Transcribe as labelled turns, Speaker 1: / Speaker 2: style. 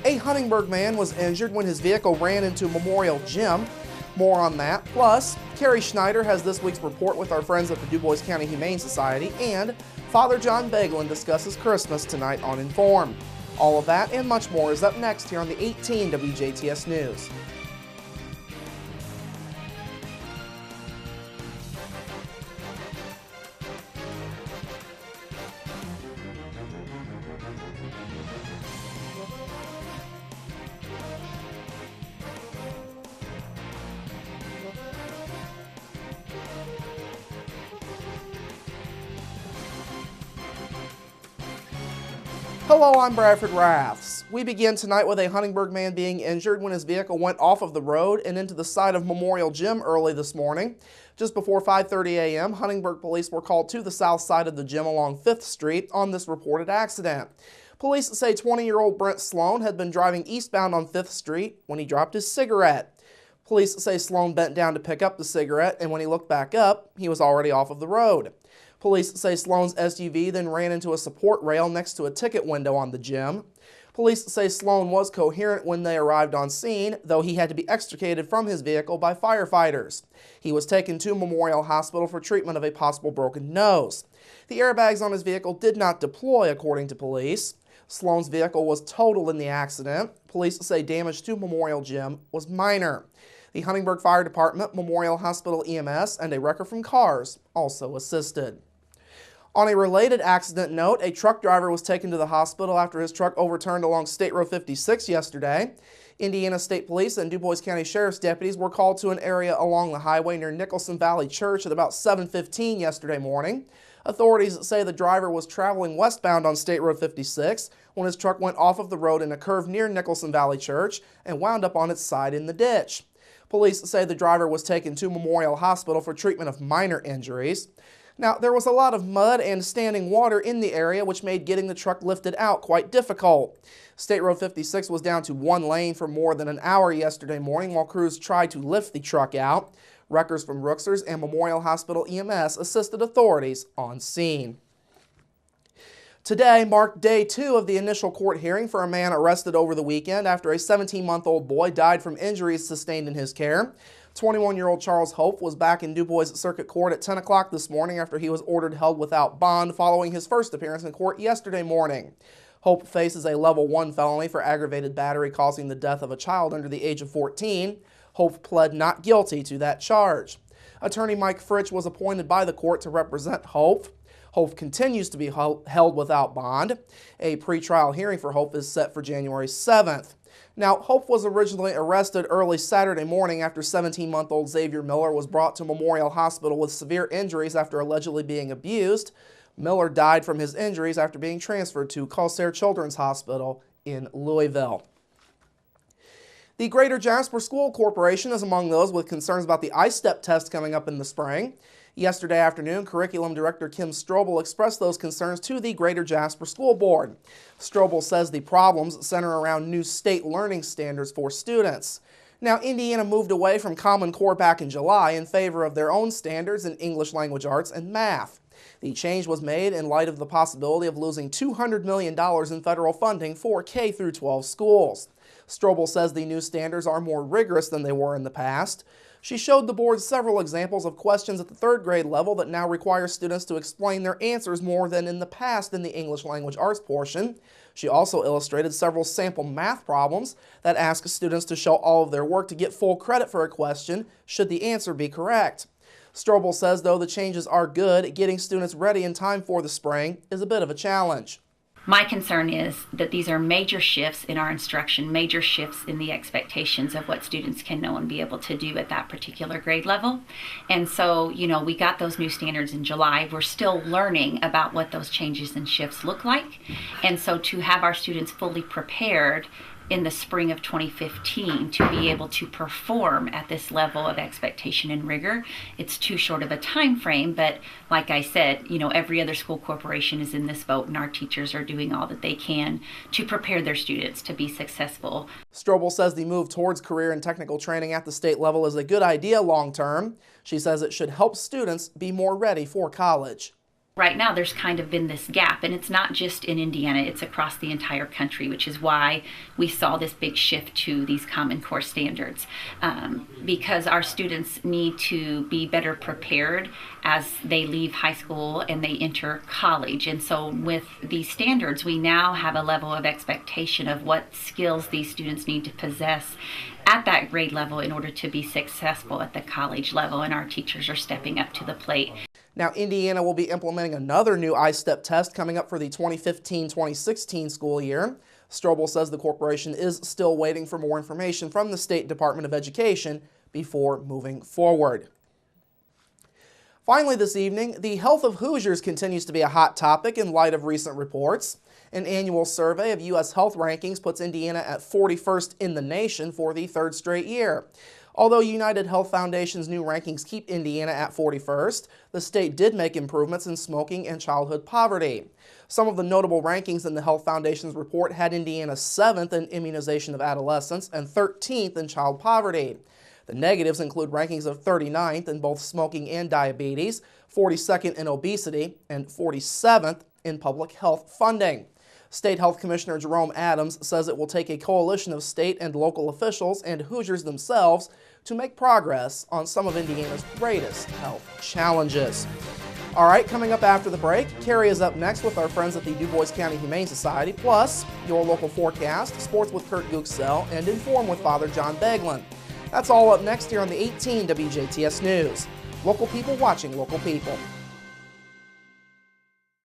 Speaker 1: A Huntingburg man was injured when his vehicle ran into Memorial Gym. More on that. Plus, Carrie Schneider has this week's report with our friends at the Du Bois County Humane Society, and Father John Beglin discusses Christmas tonight on Inform. All of that and much more is up next here on the 18 WJTS News. Hello, I'm Bradford Raths. We begin tonight with a Huntingburg man being injured when his vehicle went off of the road and into the side of Memorial Gym early this morning. Just before 5:30 a.m., Huntingburg police were called to the south side of the gym along 5th Street on this reported accident. Police say 20-year-old Brent Sloan had been driving eastbound on 5th Street when he dropped his cigarette. Police say Sloan bent down to pick up the cigarette, and when he looked back up, he was already off of the road. Police say Sloan's SUV then ran into a support rail next to a ticket window on the gym. Police say Sloan was coherent when they arrived on scene, though he had to be extricated from his vehicle by firefighters. He was taken to Memorial Hospital for treatment of a possible broken nose. The airbags on his vehicle did not deploy, according to police. Sloan's vehicle was totaled in the accident. Police say damage to Memorial Gym was minor. The Huntingburg Fire Department, Memorial Hospital EMS, and a wrecker from Cars also assisted. On a related accident note, a truck driver was taken to the hospital after his truck overturned along State Road 56 yesterday. Indiana State Police and Du Bois County Sheriff's deputies were called to an area along the highway near Nicholson Valley Church at about 7:15 yesterday morning. Authorities say the driver was traveling westbound on State Road 56 when his truck went off of the road in a curve near Nicholson Valley Church and wound up on its side in the ditch. Police say the driver was taken to Memorial Hospital for treatment of minor injuries. Now, there was a lot of mud and standing water in the area, which made getting the truck lifted out quite difficult. State Road 56 was down to one lane for more than an hour yesterday morning while crews tried to lift the truck out. Wreckers from Rooksers and Memorial Hospital EMS assisted authorities on scene. Today marked day 2 of the initial court hearing for a man arrested over the weekend after a 17-month-old boy died from injuries sustained in his care. 21-year-old Charles Hope was back in Du Bois Circuit Court at 10 o'clock this morning after he was ordered held without bond following his first appearance in court yesterday morning. Hope faces a level 1 felony for aggravated battery causing the death of a child under the age of 14. Hope pled not guilty to that charge. Attorney Mike Fritsch was appointed by the court to represent Hope. Hope continues to be held without bond. A pretrial hearing for Hope is set for January 7th. Now, Hope was originally arrested early Saturday morning after 17-month-old Xavier Miller was brought to Memorial Hospital with severe injuries after allegedly being abused. Miller died from his injuries after being transferred to Corsair Children's Hospital in Louisville. The Greater Jasper School Corporation is among those with concerns about the I-STEP test coming up in the spring. Yesterday afternoon, Curriculum Director Kim Strobel expressed those concerns to the Greater Jasper School Board. Strobel says the problems center around new state learning standards for students. Now, Indiana moved away from Common Core back in July in favor of their own standards in English language arts and math. The change was made in light of the possibility of losing $200 million in federal funding for K-12 schools. Strobel says the new standards are more rigorous than they were in the past. She showed the board several examples of questions at the 3rd grade level that now require students to explain their answers more than in the past in the English language arts portion. She also illustrated several sample math problems that ask students to show all of their work to get full credit for a question should the answer be correct. Strobel says though the changes are good, getting students ready in time for the spring is a bit of a challenge.
Speaker 2: My concern is that these are major shifts in our instruction, major shifts in the expectations of what students can know and be able to do at that particular grade level. And so, we got those new standards in July. We're still learning about what those changes and shifts look like. And so to have our students fully prepared in the spring of 2015 to be able to perform at this level of expectation and rigor, it's too short of a time frame. But like I said, every other school corporation is in this boat, and our teachers are doing all that they can to prepare their students to be successful.
Speaker 1: Strobel says the move towards career and technical training at the state level is a good idea long term. She says it should help students be more ready for college.
Speaker 2: Right now, there's kind of been this gap, and it's not just in Indiana, it's across the entire country, which is why we saw this big shift to these Common Core standards, because our students need to be better prepared as they leave high school and they enter college. And so with these standards, we now have a level of expectation of what skills these students need to possess at that grade level in order to be successful at the college level, and our teachers are stepping up to the plate.
Speaker 1: Now, Indiana will be implementing another new I-STEP test coming up for the 2015-2016 school year. Strobel says the corporation is still waiting for more information from the State Department of Education before moving forward. Finally this evening, the health of Hoosiers continues to be a hot topic in light of recent reports. An annual survey of U.S. health rankings puts Indiana at 41st in the nation for the third straight year. Although United Health Foundation's new rankings keep Indiana at 41st, the state did make improvements in smoking and childhood poverty. Some of the notable rankings in the Health Foundation's report had Indiana 7th in immunization of adolescents and 13th in child poverty. The negatives include rankings of 39th in both smoking and diabetes, 42nd in obesity, and 47th in public health funding. State Health Commissioner Jerome Adams says it will take a coalition of state and local officials and Hoosiers themselves to make progress on some of Indiana's greatest health challenges. All right, coming up after the break, Carrie is up next with our friends at the Du Bois County Humane Society, plus your local forecast, sports with Kurt Gooksell, and Inform with Father John Beglin. That's all up next here on the 18 WJTS News. Local people watching local people.